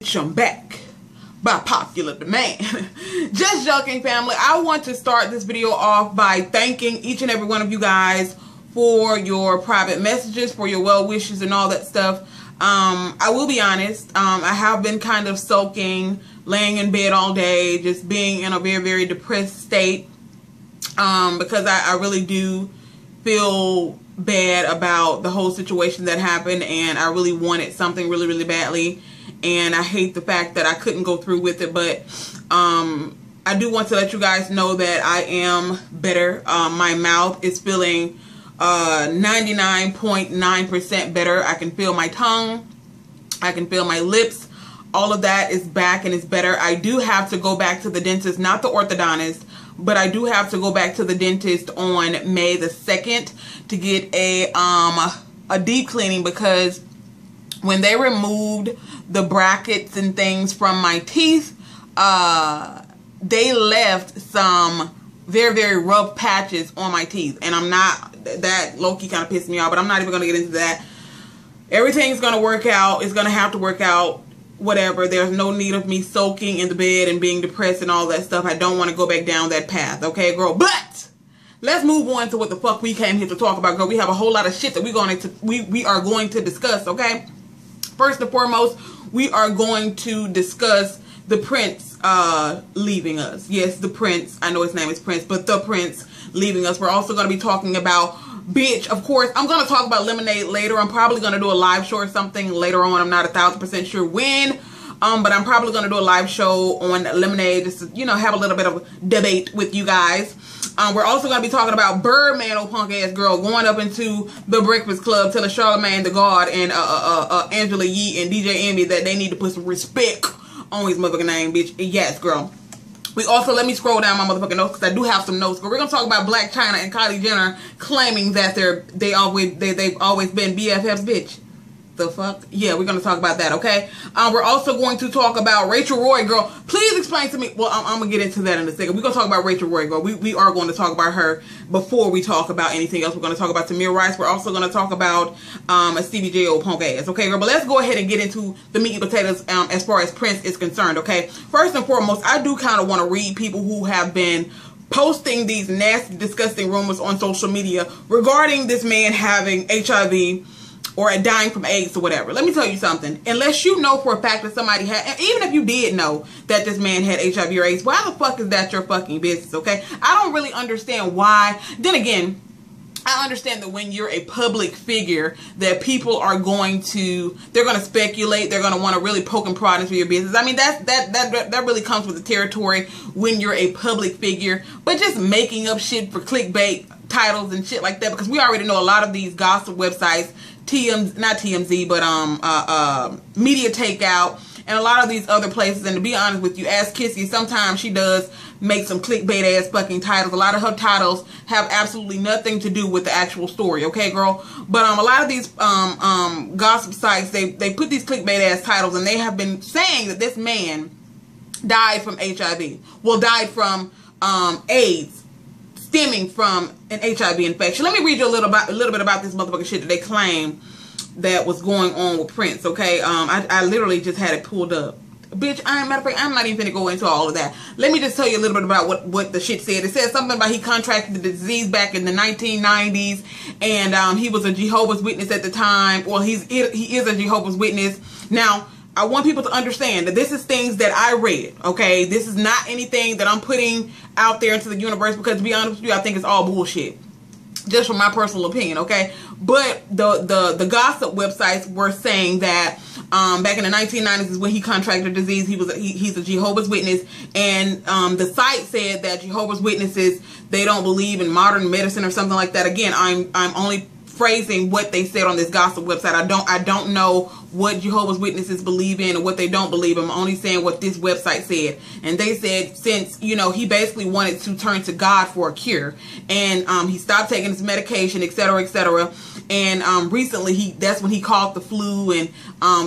I'm back by popular demand. Just joking, family. I want to start this video off by thanking each and every one of you guys for your private messages, for your well wishes and all that stuff. I will be honest, I have been kind of sulking, laying in bed all day, just being in a very, very depressed state, because I really do feel bad about the whole situation that happened, and I really wanted something really, really badly. And I hate the fact that I couldn't go through with it, but I do want to let you guys know that I am better. My mouth is feeling 99.9% better. I can feel my tongue. I can feel my lips. All of that is back and it's better. I do have to go back to the dentist, not the orthodontist, but I do have to go back to the dentist on May the 2nd to get a deep cleaning, because when they removed the brackets and things from my teeth, they left some very, very rough patches on my teeth. And I'm not, that low-key kind of pissed me off, but I'm not even going to get into that. Everything's going to work out. It's going to have to work out, whatever. There's no need of me soaking in the bed and being depressed and all that stuff. I don't want to go back down that path, okay, girl? But let's move on to what the fuck we came here to talk about, girl. We have a whole lot of shit that we are going to discuss, okay? First and foremost, we are going to discuss the Prince leaving us. Yes, the Prince. I know his name is Prince, but the Prince leaving us. We're also going to be talking about, bitch, of course, I'm going to talk about Lemonade later. I'm probably going to do a live show or something later on. I'm not 1,000% sure when, but I'm probably going to do a live show on Lemonade just to, you know, have a little bit of a debate with you guys. We're also going to be talking about Birdman, old punk ass girl, going up into the Breakfast Club telling Charlamagne the God and Angela Yee and DJ Envy that they need to put some respect on his motherfucking name, bitch. Yes, girl. We also, let me scroll down my motherfucking notes, because I do have some notes. But we're going to talk about Blac Chyna and Kylie Jenner claiming that they've always been BFFs, bitch. The fuck? Yeah, we're going to talk about that, okay? We're also going to talk about Rachel Roy, girl. Please explain to me. Well, I'm going to get into that in a second. We're going to talk about Rachel Roy, girl. We are going to talk about her before we talk about anything else. We're going to talk about Tamir Rice. We're also going to talk about a Stevie J old punk ass, okay, girl? But let's go ahead and get into the meat and potatoes as far as Prince is concerned, okay? First and foremost, I do kind of want to read people who have been posting these nasty, disgusting rumors on social media regarding this man having HIV or dying from AIDS or whatever. Let me tell you something. Unless you know for a fact that somebody had, and even if you did know that this man had HIV or AIDS, why the fuck is that your fucking business, okay? I don't really understand why. Then again, I understand that when you're a public figure, that people are going to, they're going to speculate, they're going to want to really poke and prod into your business. I mean, that really comes with the territory when you're a public figure. But just making up shit for clickbait titles and shit like that, because we already know a lot of these gossip websites, not TMZ, but Media Takeout, and a lot of these other places. And to be honest with you, Ask Kissy, sometimes she does make some clickbait ass fucking titles. A lot of her titles have absolutely nothing to do with the actual story, okay, girl? But a lot of these gossip sites, they put these clickbait ass titles, and they have been saying that this man died from HIV. Well, died from AIDS, stemming from an HIV infection. Let me read you a little bit about this motherfucking shit that they claim that was going on with Prince, okay? I literally just had it pulled up. Bitch, matter of fact, I'm not even gonna go into all of that. Let me just tell you a little bit about what the shit said. It says something about he contracted the disease back in the 1990s, and he was a Jehovah's Witness at the time. Well, he is a Jehovah's Witness. Now, I want people to understand that this is things that I read, okay? This is not anything that I'm putting out there into the universe, because to be honest with you, I think it's all bullshit. Just from my personal opinion, okay? But the gossip websites were saying that back in the 1990s is when he contracted the disease. He's a Jehovah's Witness, and the site said that Jehovah's Witnesses, they don't believe in modern medicine or something like that. Again, I'm only phrasing what they said on this gossip website. I don't know what Jehovah's Witnesses believe in and what they don't believe in. I'm only saying what this website said. And they said, since, you know, he basically wanted to turn to God for a cure, and he stopped taking his medication, etc., etc. And recently, that's when he caught the flu. And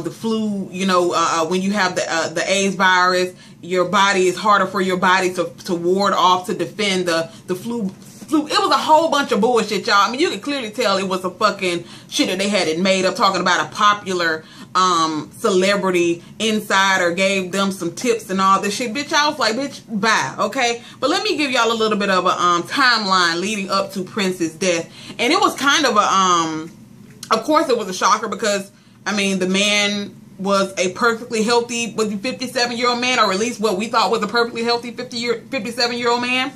the flu, you know, when you have the AIDS virus, your body is harder for your body to ward off, to defend the flu. It was a whole bunch of bullshit, y'all. I mean, you can clearly tell it was a fucking shit that they had it made up, talking about a popular celebrity insider gave them some tips and all this shit. Bitch, I was like, bitch, bye, okay? But let me give y'all a little bit of a timeline leading up to Prince's death. And it was kind of a, of course it was a shocker because, I mean, the man was a perfectly healthy, was a 57-year-old man, or at least what we thought was a perfectly healthy 57-year-old man.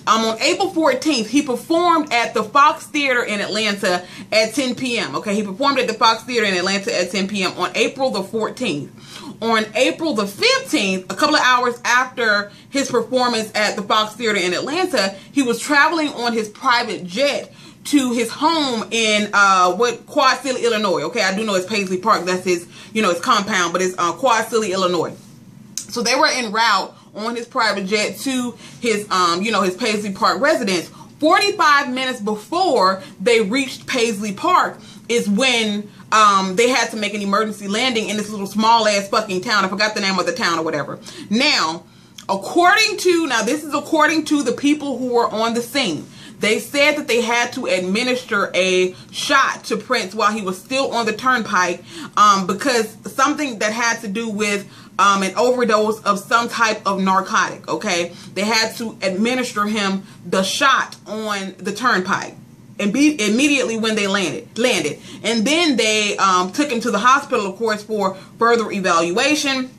On April 14th, he performed at the Fox Theater in Atlanta at 10 p.m. Okay, he performed at the Fox Theater in Atlanta at 10 p.m. on April the 14th. On April the 15th, a couple of hours after his performance at the Fox Theater in Atlanta, he was traveling on his private jet to his home in Quad City, Illinois. Okay, I do know it's Paisley Park. That's his, his compound, but it's Quad City, Illinois. So they were en route on his private jet to his, his Paisley Park residence. 45 minutes before they reached Paisley Park is when they had to make an emergency landing in this little small ass fucking town. I forgot the name of the town or whatever. Now, this is according to the people who were on the scene. They said that they had to administer a shot to Prince while he was still on the turnpike because something that had to do with an overdose of some type of narcotic, okay? They had to administer him the shot on the turnpike immediately when they landed. And then they took him to the hospital, of course, for further evaluation.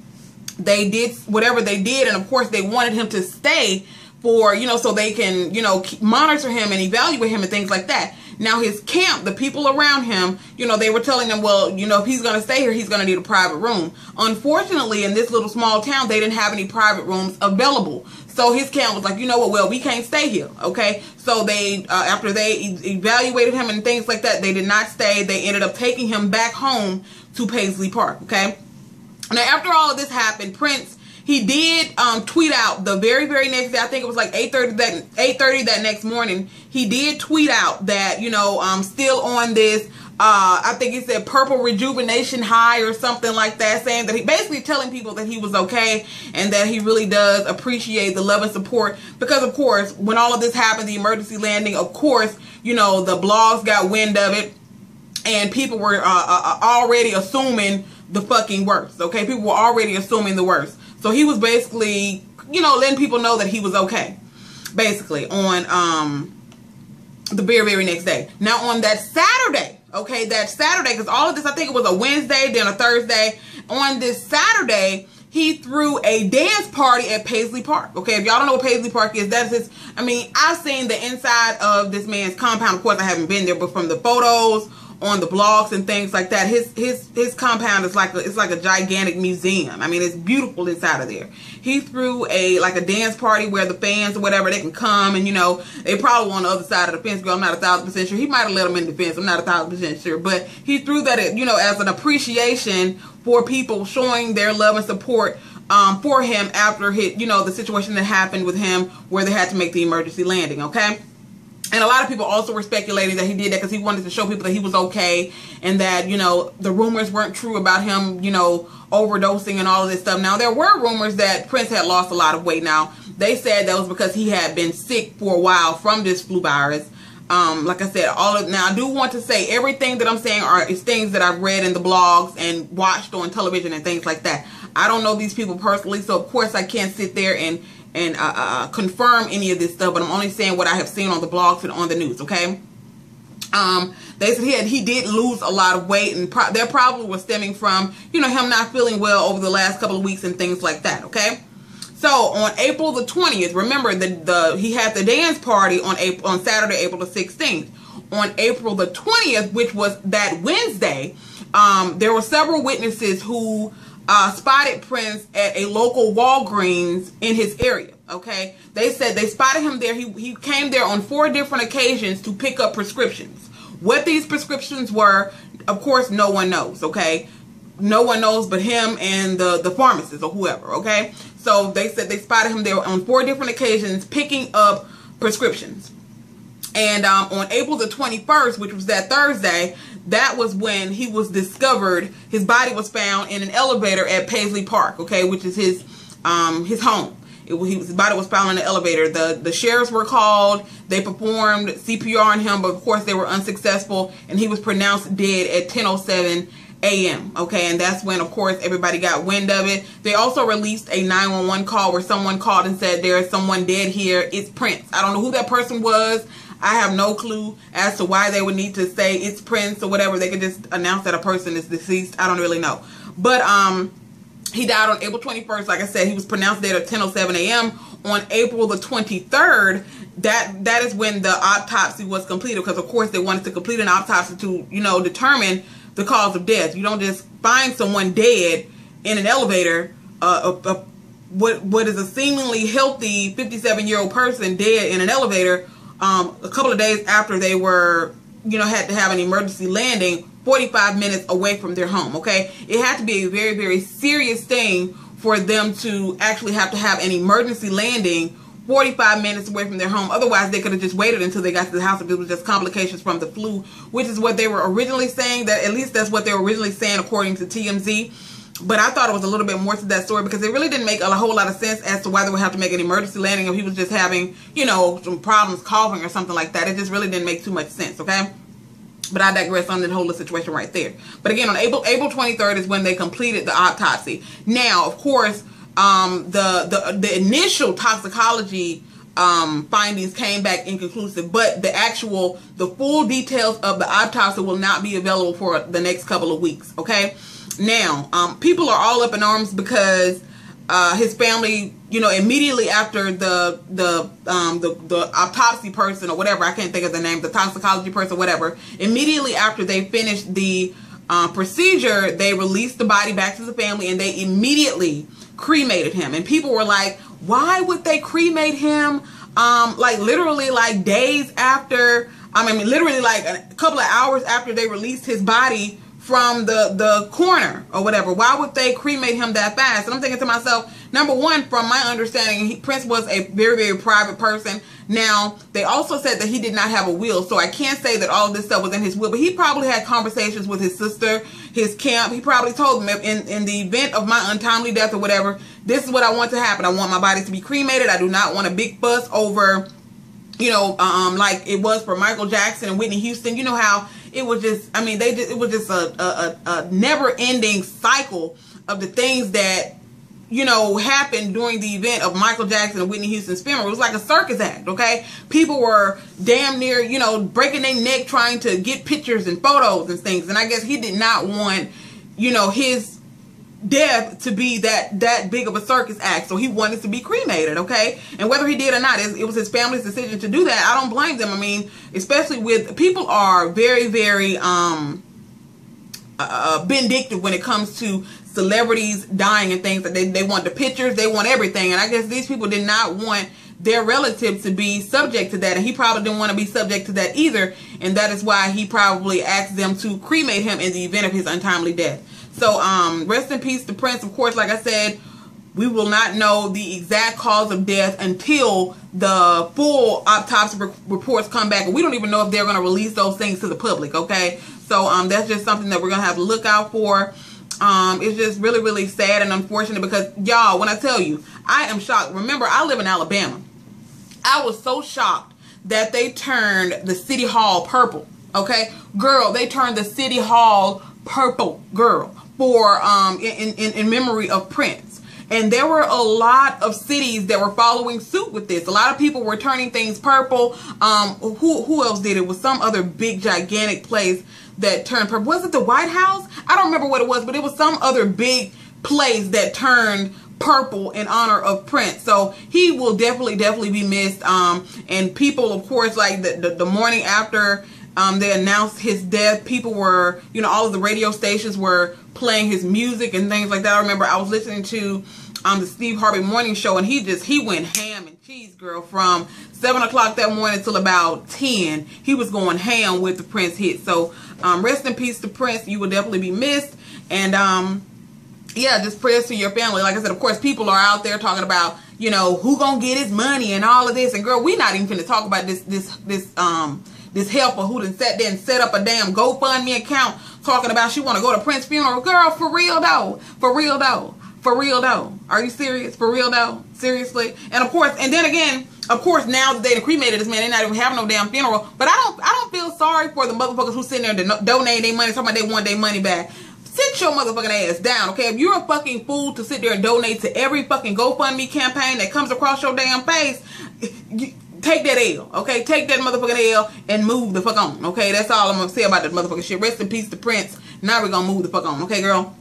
They did whatever they did, and of course they wanted him to stay for, so they can, monitor him and evaluate him and things like that. Now his camp, the people around him, they were telling him, well, if he's going to stay here, he's going to need a private room. Unfortunately, in this little small town, they didn't have any private rooms available. So his camp was like, you know what, well, we can't stay here, okay? So they, after they evaluated him and things like that, they did not stay. They ended up taking him back home to Paisley Park, okay? Now, after all of this happened, Prince, he did tweet out the very, very next day. I think it was like 8:30 that next morning. He did tweet out that, still on this, I think he said purple rejuvenation high or something like that, saying that he basically telling people that he was okay and that he really does appreciate the love and support. Because, of course, when all of this happened, the emergency landing, of course, the blogs got wind of it and people were already assuming the fucking worst, okay? People were already assuming the worst. So he was basically, letting people know that he was okay, basically, on the very, very next day. Now, on that Saturday, okay, because all of this, I think it was a Wednesday, then a Thursday. On this Saturday, he threw a dance party at Paisley Park. Okay, if y'all don't know what Paisley Park is, that's his, I've seen the inside of this man's compound. Of course, I haven't been there, but from the photos on the blogs and things like that, his compound is like a gigantic museum. It's beautiful inside of there. He threw a dance party where the fans or whatever, they can come and they probably on the other side of the fence. Girl, I'm not 1,000% sure. He might have let them in the fence. I'm not 1,000% sure, but he threw that as an appreciation for people showing their love and support for him after the situation that happened with him where they had to make the emergency landing. Okay. And a lot of people also were speculating that he did that because he wanted to show people that he was okay and that, the rumors weren't true about him, overdosing and all of this stuff. Now, there were rumors that Prince had lost a lot of weight. Now, they said that was because he had been sick for a while from this flu virus. Like I said, now I do want to say everything that I'm saying is things that I've read in the blogs and watched on television and things like that. I don't know these people personally, so of course I can't sit there and confirm any of this stuff, but I'm only saying what I have seen on the blogs and on the news, okay? They said he did lose a lot of weight, and that probably was stemming from, him not feeling well over the last couple of weeks and things like that, okay? So on April the 20th, remember he had the dance party on Saturday, April the 16th. On April the 20th, which was that Wednesday, there were several witnesses who spotted Prince at a local Walgreens in his area, okay? They said they spotted him there. He came there on 4 different occasions to pick up prescriptions. What these prescriptions were, of course, no one knows, okay? No one knows but him and the pharmacist or whoever, okay? So they said they spotted him there on 4 different occasions picking up prescriptions. And on April the 21st, which was that Thursday, that was when he was discovered. His body was found in an elevator at Paisley Park, okay, which is his home. His body was found in the elevator. The sheriffs were called. They performed CPR on him, but of course they were unsuccessful, and he was pronounced dead at 10:07 a.m. Okay, and that's when, of course, everybody got wind of it. They also released a 911 call where someone called and said, there is someone dead here. It's Prince. I don't know who that person was. I have no clue as to why they would need to say it's Prince or whatever. They could just announce that a person is deceased. I don't really know. But he died on April 21st. Like I said, he was pronounced dead at 10:07 a.m. On April the 23rd, that is when the autopsy was completed, because of course they wanted to complete an autopsy to, you know, determine the cause of death. You don't just find someone dead in an elevator, what is a seemingly healthy 57-year-old person dead in an elevator a couple of days after they were, you know, had to have an emergency landing 45 minutes away from their home. Okay, it had to be a very, very serious thing for them to actually have to have an emergency landing 45 minutes away from their home. Otherwise, they could have just waited until they got to the house if it was just complications from the flu, which is what they were originally saying. That at least that's what they were originally saying according to TMZ. But I thought it was a little bit more to that story, because it really didn't make a whole lot of sense as to why they would have to make an emergency landing if he was just having, you know, some problems coughing or something like that. It just really didn't make too much sense, okay? But I digress on the whole situation right there. But again, on April 23rd is when they completed the autopsy. Now, of course, the initial toxicology findings came back inconclusive, but the full details of the autopsy will not be available for the next couple of weeks. Okay. Now, people are all up in arms because his family, you know, immediately after the autopsy person or whatever, I can't think of the name, the toxicology person, whatever, immediately after they finished the procedure, they released the body back to the family and they immediately cremated him. And people were like, why would they cremate him? Like literally like days after, I mean, literally like a couple of hours after they released his body from the coroner or whatever. Why would they cremate him that fast? And I'm thinking to myself, number one, from my understanding, Prince was a very, very private person. Now, they also said that he did not have a will, so I can't say that all of this stuff was in his will, but he probably had conversations with his sister, his camp. He probably told them, in the event of my untimely death or whatever, this is what I want to happen. I want my body to be cremated. I do not want a big fuss over, you know, like it was for Michael Jackson and Whitney Houston. You know how it was just, I mean, it was just a never-ending cycle of the things that, you know, happened during the event of Michael Jackson and Whitney Houston's funeral. It was like a circus act, okay? People were damn near, you know, breaking their neck trying to get pictures and photos and things. And I guess he did not want, you know, his death to be that big of a circus act, so he wanted to be cremated, okay? And whether he did or not, it was his family's decision to do that. I don't blame them. I mean, especially with people are very, very vindictive when it comes to celebrities dying and things. That they want the pictures, they want everything, and I guess these people did not want their relatives to be subject to that, and he probably didn't want to be subject to that either, and that is why he probably asked them to cremate him in the event of his untimely death. So, rest in peace to Prince. Of course, like I said, we will not know the exact cause of death until the full autopsy reports come back. And we don't even know if they're going to release those things to the public, okay? So, that's just something that we're going to have to look out for. It's just really, really sad and unfortunate because, y'all, when I tell you, I am shocked. Remember, I live in Alabama. I was so shocked that they turned the City Hall purple, okay? Girl, they turned the City Hall purple, girl, for in memory of Prince. And there were a lot of cities that were following suit with this. A lot of people were turning things purple. Who else did it? It was some other big gigantic place that turned purple. Was it the White House? I don't remember what it was, but it was some other big place that turned purple in honor of Prince. So he will definitely be missed. And people, of course, like the morning after they announced his death, people were, you know, all of the radio stations were playing his music and things like that. I remember I was listening to the Steve Harvey morning show, and he went ham and cheese, girl, from 7 o'clock that morning till about 10. He was going ham with the Prince hit. So rest in peace to Prince. You will definitely be missed. And yeah, just prayers to your family. Like I said, of course, people are out there talking about, you know, who gonna get his money and all of this. And girl, we not even finna talk about this helper who done sat there and set up a damn GoFundMe account talking about she want to go to Prince's funeral. Girl, for real though. For real though. For real though. Are you serious? For real though? Seriously? And of course, and then again, of course, now that they cremated this man, they not even having no damn funeral. But I don't feel sorry for the motherfuckers who sitting there to donate their money, talking about they want their money back. Sit your motherfucking ass down, okay? If you're a fucking fool to sit there and donate to every fucking GoFundMe campaign that comes across your damn face, take that L, okay? Take that motherfucking L and move the fuck on, okay? That's all I'm gonna say about that motherfucking shit. Rest in peace to Prince. Now we're gonna move the fuck on, okay, girl?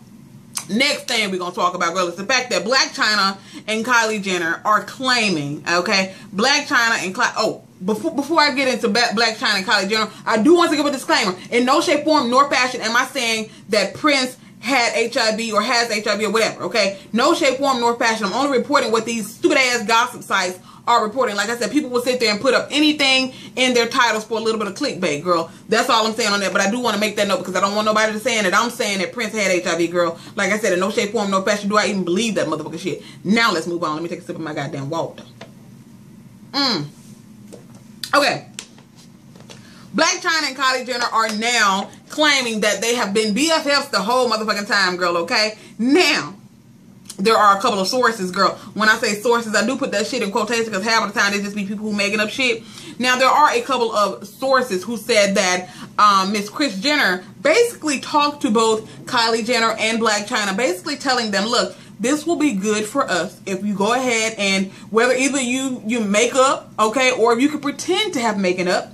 Next thing we're going to talk about, girl, is the fact that Blac Chyna and Kylie Jenner are claiming, okay, Blac Chyna and before I get into Blac Chyna and Kylie Jenner, I do want to give a disclaimer. In no shape, form, nor fashion am I saying that Prince had HIV or has HIV or whatever, okay? No shape, form, nor fashion. I'm only reporting what these stupid-ass gossip sites are reporting. Like I said, people will sit there and put up anything in their titles for a little bit of clickbait, girl. That's all I'm saying on that. But I do want to make that note because I don't want nobody to saying that I'm saying that Prince had HIV, girl. Like I said, in no shape, form, no fashion do I even believe that motherfucking shit. Now let's move on. Let me take a sip of my goddamn water. Okay. Blac Chyna and Kylie Jenner are now claiming that they have been BFFs the whole motherfucking time, girl, okay? Now, there are a couple of sources, girl. When I say sources, I do put that shit in quotation because half of the time they just be people who making up shit. Now, there are a couple of sources who said that Miss Kris Jenner basically talked to both Kylie Jenner and Blac Chyna, basically telling them, look, this will be good for us if you go ahead and whether either you make up, okay, or if you could pretend to have making up,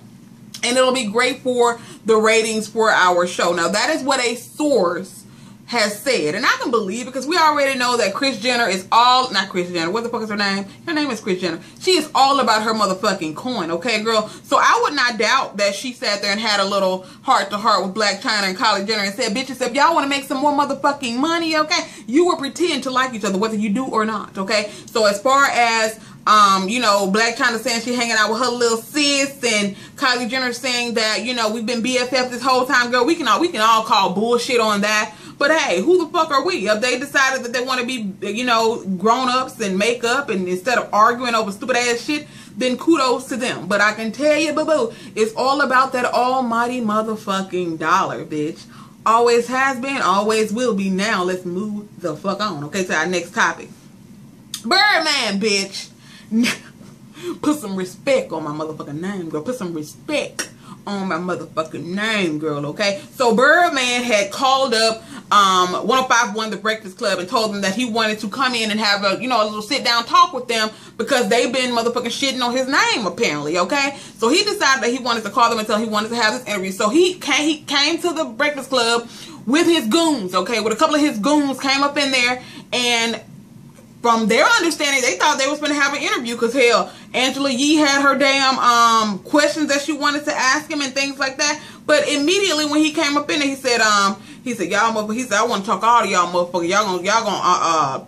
and it'll be great for the ratings for our show. Now, that is what a source has said, and I can believe it because we already know that Kris Jenner is all, not Kris Jenner, what the fuck is her name? Her name is Kris Jenner. She is all about her motherfucking coin, okay, girl? So I would not doubt that she sat there and had a little heart-to-heart with Blac Chyna and Kylie Jenner and said, bitches, if y'all want to make some more motherfucking money, okay, you will pretend to like each other, whether you do or not, okay? So as far as you know, Blac Chyna saying she hanging out with her little sis, and Kylie Jenner saying that, you know, we've been BFF this whole time, girl. We can all call bullshit on that. But hey, who the fuck are we? If they decided that they want to be, you know, grown-ups and make up and instead of arguing over stupid ass shit, then kudos to them. But I can tell you, boo-boo, it's all about that almighty motherfucking dollar, bitch. Always has been, always will be. Now let's move the fuck on, okay, to our next topic. Birdman, bitch. Put some respect on my motherfucking name, girl. Put some respect on my motherfucking name, girl, okay? So Birdman had called up 105.1 The Breakfast Club and told them that he wanted to come in and have a, you know, a little sit-down talk with them because they've been motherfucking shitting on his name, apparently, okay? So he decided that he wanted to call them and tell he wanted to have this interview. So he came to the Breakfast Club with his goons, okay? With a couple of his goons came up in there, and from their understanding, they thought they was going to have an interview because, hell, Angela Yee had her damn questions that she wanted to ask him and things like that. But immediately when he came up in there, he said, y'all motherfuckers, he said, I want to talk to all of y'all motherfuckers. Y'all gonna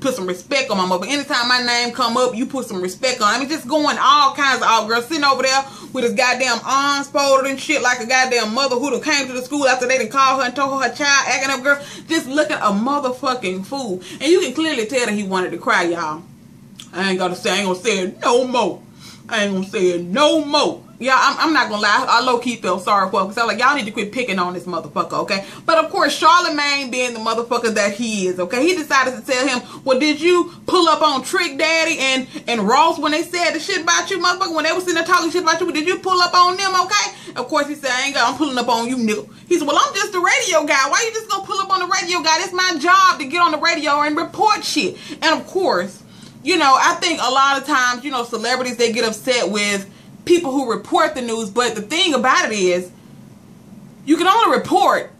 put some respect on my mother. Anytime my name come up, you put some respect on. I mean, just going all kinds of off, girl, sitting over there with his goddamn arms folded and shit like a goddamn mother who done came to the school after they done called her and told her child acting up, girl. Just looking a motherfucking fool. And you can clearly tell that he wanted to cry, y'all. I ain't gonna say it no more. I ain't gonna say it no more. Yeah, I'm not gonna lie. I low-key felt sorry for him because I was like, y'all need to quit picking on this motherfucker, okay? But of course, Charlemagne being the motherfucker that he is, okay? He decided to tell him, well, did you pull up on Trick Daddy and Ross when they said the shit about you, motherfucker? When they was sitting there talking shit about you, did you pull up on them, okay? Of course, he said, I'm pulling up on you, nigga. He said, well, I'm just the radio guy. Why you just gonna pull up on the radio guy? It's my job to get on the radio and report shit. And of course, you know, I think a lot of times, you know, celebrities, they get upset with people who report the news, but the thing about it is you can only report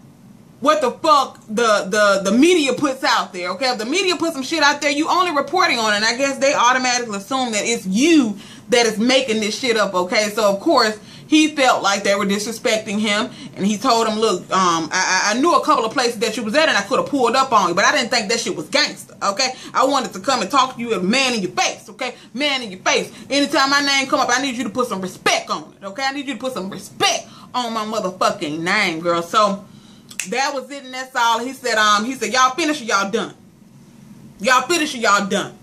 what the fuck the media puts out there, okay? If the media puts some shit out there, you only reporting on it, and I guess they automatically assume that it's you that is making this shit up, okay? So of course he felt like they were disrespecting him, and he told him, look, I knew a couple of places that you was at and I could have pulled up on you, but I didn't think that shit was gangster, okay? I wanted to come and talk to you as a man in your face, okay? Man in your face. Anytime my name come up, I need you to put some respect on it, okay? I need you to put some respect on my motherfucking name, girl. So that was it, and that's all. He said, y'all finished or y'all done? Y'all finished or y'all done?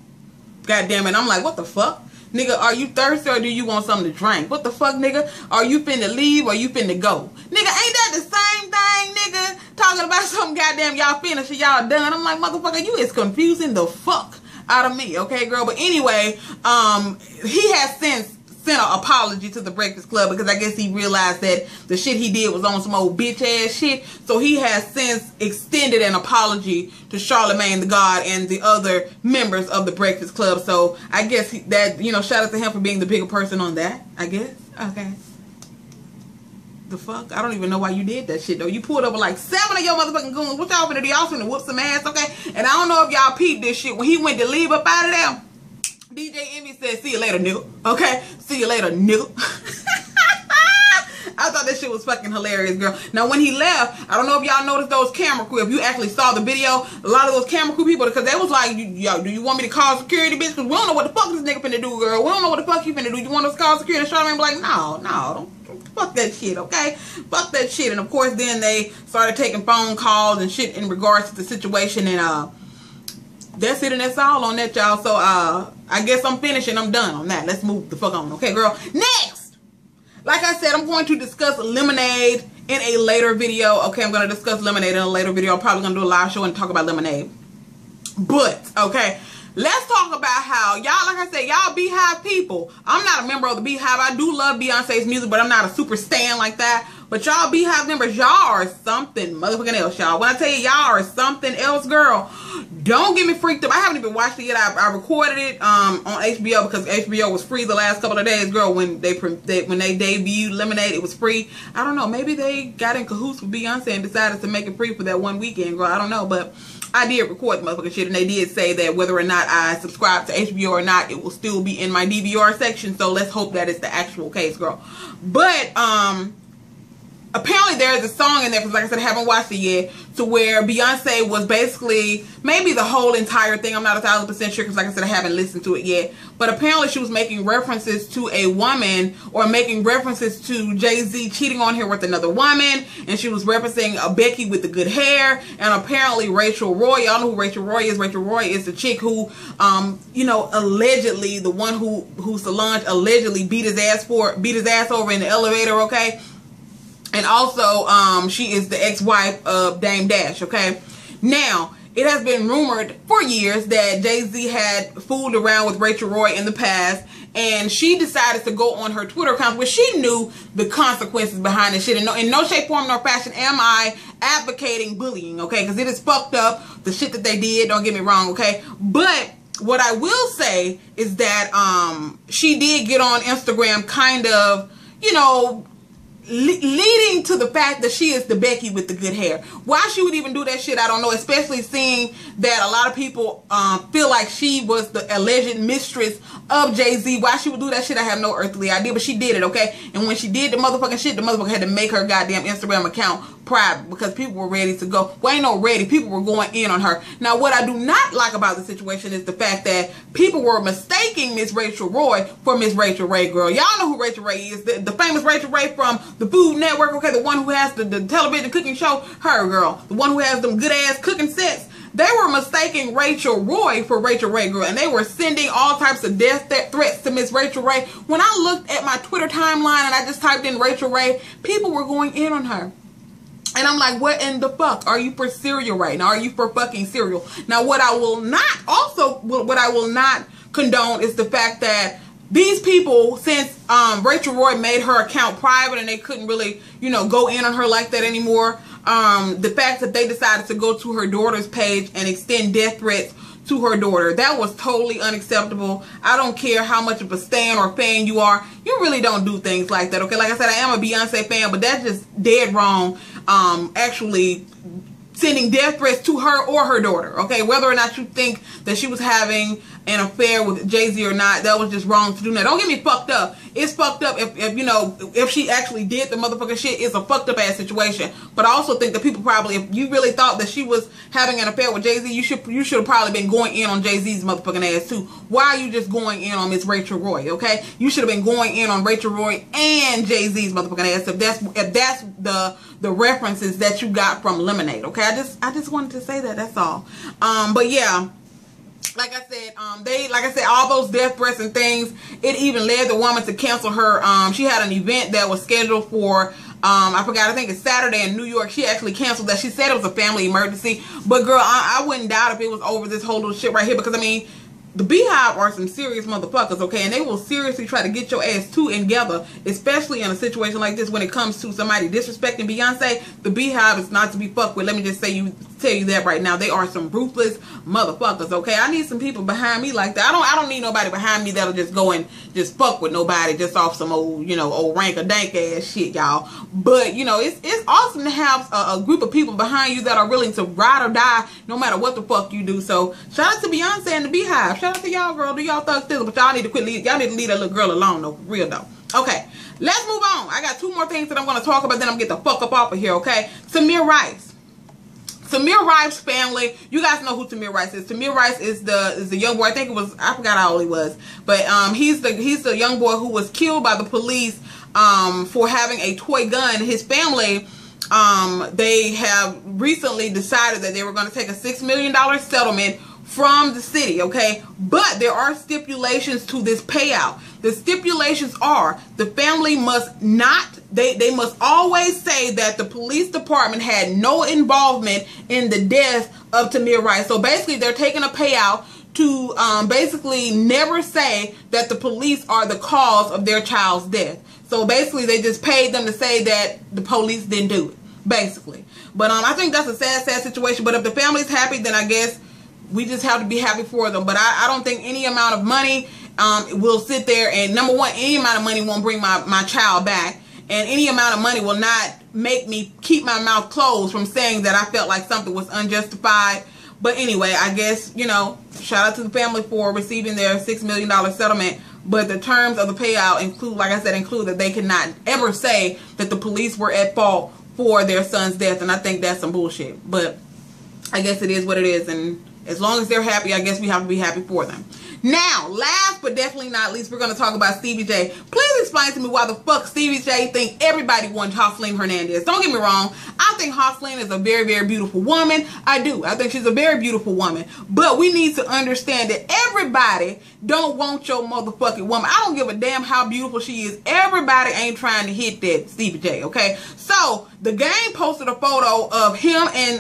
God damn it. I'm like, what the fuck? Nigga, are you thirsty or do you want something to drink? What the fuck, nigga? Are you finna leave or you finna go? Nigga, ain't that the same thing, nigga? Talking about some goddamn y'all finished or y'all done. I'm like, motherfucker, you is confusing the fuck out of me, okay, girl? But anyway, he has since sent an apology to the Breakfast Club because I guess he realized that the shit he did was on some old bitch ass shit. So he has since extended an apology to Charlemagne the God and the other members of the Breakfast Club. So I guess that, you know, shout out to him for being the bigger person on that, I guess. Okay. The fuck? I don't even know why you did that shit though. You pulled up with like 7 of your motherfucking goons. What y'all finna do? Y'all finna whoop some ass, okay? And I don't know if y'all peeped this shit. When he went to leave up out of there, DJ Envy said, see you later, nigga. Okay? See you later, nigga. I thought that shit was fucking hilarious, girl. Now, when he left, I don't know if y'all noticed those camera crew. If you actually saw the video, a lot of those camera crew people, because they was like, yo, do you want me to call security, bitch? Because we don't know what the fuck this nigga finna do, girl. We don't know what the fuck he finna do. You want us to call security? Charlemagne be like, no, don't. Fuck that shit, okay? Fuck that shit. And of course, then they started taking phone calls and shit in regards to the situation, and that's it, and that's all on that, y'all. So I guess I'm finished and I'm done on that. Let's move the fuck on, okay, girl? Next, like I said, I'm going to discuss Lemonade in a later video. Okay, I'm going to discuss Lemonade in a later video. I'm probably going to do a live show and talk about Lemonade. But, okay, let's talk about how y'all, like I said, y'all Beehive people. I'm not a member of the Beehive. I do love Beyonce's music, but I'm not a super stan like that. But y'all Beehive members, y'all are something motherfucking else, y'all. When I tell you y'all are something else, girl, don't get me freaked up. I haven't even watched it yet. I recorded it on HBO because HBO was free the last couple of days, girl. When they debuted Lemonade, it was free. I don't know. Maybe they got in cahoots with Beyonce and decided to make it free for that one weekend, girl. I don't know, but I did record the motherfucking shit, and they did say that whether or not I subscribe to HBO or not, it will still be in my DVR section. So let's hope that it's the actual case, girl. But apparently there's a song in there, because like I said, I haven't watched it yet, to where Beyonce was basically, maybe the whole entire thing, I'm not 1,000% sure, because like I said, I haven't listened to it yet, but apparently she was making references to a woman, or making references to Jay-Z cheating on her with another woman, and she was referencing a Becky with the good hair, and apparently Rachel Roy, y'all know who Rachel Roy is. Rachel Roy is the chick who, you know, allegedly, the one who Solange allegedly beat his ass over in the elevator, okay? And also, she is the ex-wife of Dame Dash, okay? Now, it has been rumored for years that Jay-Z had fooled around with Rachel Roy in the past, and she decided to go on her Twitter account where she knew the consequences behind this shit. And in no shape, form, nor fashion am I advocating bullying, okay? Because it is fucked up, the shit that they did, don't get me wrong, okay? But what I will say is that she did get on Instagram kind of, you know, leading to the fact that she is the Becky with the good hair. Why she would even do that shit, I don't know, especially seeing that a lot of people feel like she was the alleged mistress of Jay-Z. Why she would do that shit, I have no earthly idea, but she did it, okay? And when she did the motherfucking shit, the motherfucker had to make her goddamn Instagram account private because people were ready to go. Well, ain't no ready. People were going in on her. Now, what I do not like about the situation is the fact that people were mistaking Miss Rachel Roy for Miss Rachel Ray, girl. Y'all know who Rachel Ray is. The famous Rachel Ray from the Food Network, okay? The one who has the television cooking show. Her, girl. The one who has them good-ass cooking sets. They were mistaking Rachel Roy for Rachel Ray, girl, and they were sending all types of death threats to Miss Rachel Ray. When I looked at my Twitter timeline and I just typed in Rachel Ray, people were going in on her. And I'm like, what in the fuck? Are you for cereal right now? Are you for fucking cereal? Now, what I will not condone is the fact that these people, since Rachel Roy made her account private and they couldn't really, you know, go in on her like that anymore, the fact that they decided to go to her daughter's page and extend death threats to her daughter, that was totally unacceptable. I don't care how much of a stan or fan you are, you really don't do things like that, okay? Like I said, I am a Beyonce fan, but that's just dead wrong, actually sending death threats to her or her daughter, okay? Whether or not you think that she was having an affair with Jay-Z or not, that was just wrong to do that. Don't get me fucked up. It's fucked up if you know, if she actually did the motherfucking shit, it's a fucked up ass situation. But I also think that people probably, if you really thought that she was having an affair with Jay-Z, you should have probably been going in on Jay-Z's motherfucking ass too. Why are you just going in on Miss Rachel Roy, okay? You should have been going in on Rachel Roy and Jay-Z's motherfucking ass if that's the references that you got from Lemonade, okay? I just wanted to say that, that's all. But yeah, like I said, all those death threats and things, it even led the woman to cancel her. She had an event that was scheduled for, I forgot, I think it's Saturday in New York. She actually canceled that. She said it was a family emergency. But girl, I wouldn't doubt if it was over this whole little shit right here, because I mean, the Beehive are some serious motherfuckers, okay? And they will seriously try to get your ass two and together, especially in a situation like this when it comes to somebody disrespecting Beyonce. The Beehive is not to be fucked with. Let me just tell you that right now. They are some ruthless motherfuckers, okay? I need some people behind me like that. I don't need nobody behind me that'll just go and just fuck with nobody just off some old, old rank-a-dank ass shit, y'all. But, it's awesome to have a group of people behind you that are willing to ride or die no matter what the fuck you do. So, shout out to Beyonce and the Beehive. Shout out to y'all, girl. Do y'all thug still? But y'all need to y'all need to leave that little girl alone, though. For real, though. Okay, let's move on. I got two more things that I'm going to talk about, then I'm going to get the fuck up off of here, okay? Tamir Rice. Tamir Rice's family, you guys know who Tamir Rice is. Tamir Rice is the young boy. I think I forgot how old he was, but he's the young boy who was killed by the police for having a toy gun. His family, they have recently decided that they were going to take a $6 million settlement from the city, okay? But there are stipulations to this payout. The stipulations are the family must not, they must always say that the police department had no involvement in the death of Tamir Rice. So basically they're taking a payout to basically never say that the police are the cause of their child's death. So basically they just paid them to say that the police didn't do it, basically. But I think that's a sad situation. But if the family's happy, then I guess we just have to be happy for them. But I don't think any amount of money will sit there and, number one, any amount of money won't bring my child back. And any amount of money will not make me keep my mouth closed from saying that I felt like something was unjustified. But anyway, I guess, shout out to the family for receiving their $6 million settlement. But the terms of the payout include, like I said, that they cannot ever say that the police were at fault for their son's death. And I think that's some bullshit. But I guess it is what it is. And as long as they're happy, I guess we have to be happy for them. Now, last but definitely not least, we're going to talk about Stevie J. Please explain to me why the fuck Stevie J think everybody wants Joseline Hernandez. Don't get me wrong. I think Joseline is a very, very beautiful woman. I do. I think she's a very beautiful woman. But we need to understand that everybody don't want your motherfucking woman. I don't give a damn how beautiful she is. Everybody ain't trying to hit that Stevie J, okay? So, the game posted a photo of him and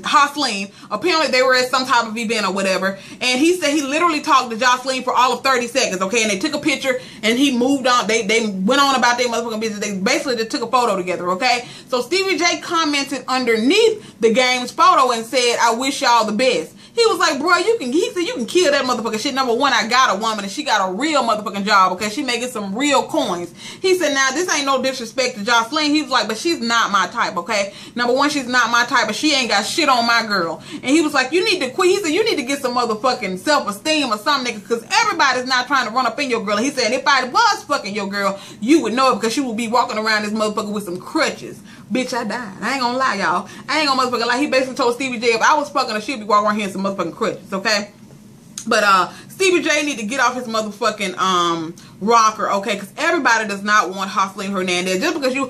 Joseline. Apparently, they were at some type of event or whatever. And he said he literally talked to Joseline for all of 30 seconds, okay? And they took a picture and he moved on. They went on about their motherfucking business. They basically just took a photo together, okay? So Stevie J commented underneath the game's photo and said, "I wish y'all the best." He was like, bro, he said you can kill that motherfucking shit. Number one, I got a woman and she got a real motherfucking job, okay? She making some real coins. He said, now, this ain't no disrespect to Joseline. He was like, but she's not my type, okay? Number one, she's not my type, but she ain't got shit on my girl. And he was like, you need to quit. He said, you need to get some motherfucking self-esteem or something, nigga, because everybody's not trying to run up in your girl. He said, if I was fucking your girl, you would know it because she would be walking around this motherfucker with some crutches. Bitch, I died. I ain't gonna lie, y'all. I ain't gonna motherfucking lie. He basically told Stevie J, if I was fucking her, she'd be walking around here in some motherfucking crutches, okay? But Stevie J need to get off his motherfucking rocker, okay? Because everybody does not want Joseline Hernandez. Just because you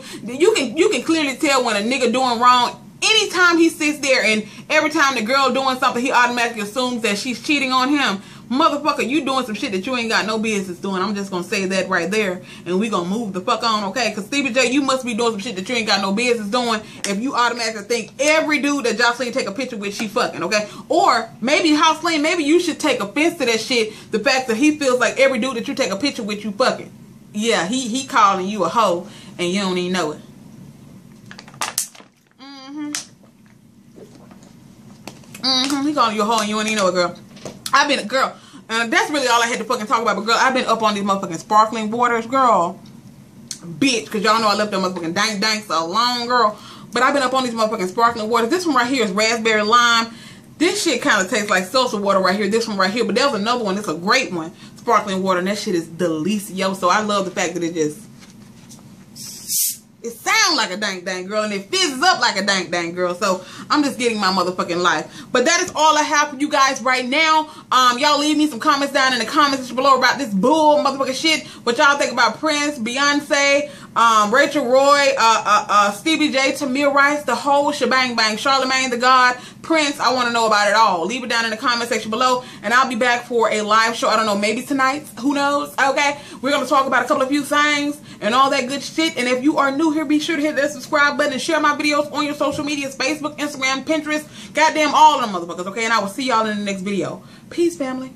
can clearly tell when a nigga doing wrong. Anytime he sits there and every time the girl doing something, he automatically assumes that she's cheating on him. Motherfucker, you doing some shit that you ain't got no business doing. I'm just gonna say that right there, and we gonna move the fuck on, okay? Because Stevie J, you must be doing some shit that you ain't got no business doing if you automatically think every dude that Joseline take a picture with, she fucking, okay? Or maybe Joseline, maybe you should take offense to that shit, the fact that he feels like every dude that you take a picture with, you fucking. Yeah, he calling you a hoe, and you don't even know it. He calling you a hoe and you don't even know it, girl. I've been a girl. That's really all I had to fucking talk about. But girl, I've been up on these motherfucking sparkling waters, girl. Bitch, because y'all know I left them motherfucking dank so long, girl. But I've been up on these motherfucking sparkling waters. This one right here is raspberry lime. This shit kind of tastes like salsa water right here. This one right here. But there's another one. It's a great one. Sparkling water. And that shit is delicioso. I love the fact that it just... It sounds like a dank girl, and it fizzes up like a dank girl. So I'm just getting my motherfucking life. But that is all I have for you guys right now. Y'all leave me some comments down in the comments below about this bull motherfucking shit. What y'all think about Prince, Beyonce, Rachel Roy, Stevie J, Tamir Rice, the whole shebang bang, Charlemagne the God, prints. I want to know about it all. Leave it down in the comment section below, and I'll be back for a live show. I don't know, maybe tonight. Who knows? Okay, we're going to talk about a couple of few things and all that good shit. And if you are new here, be sure to hit that subscribe button and share my videos on your social medias, Facebook, Instagram, Pinterest, goddamn all of them motherfuckers, okay? And I will see y'all in the next video. Peace, family.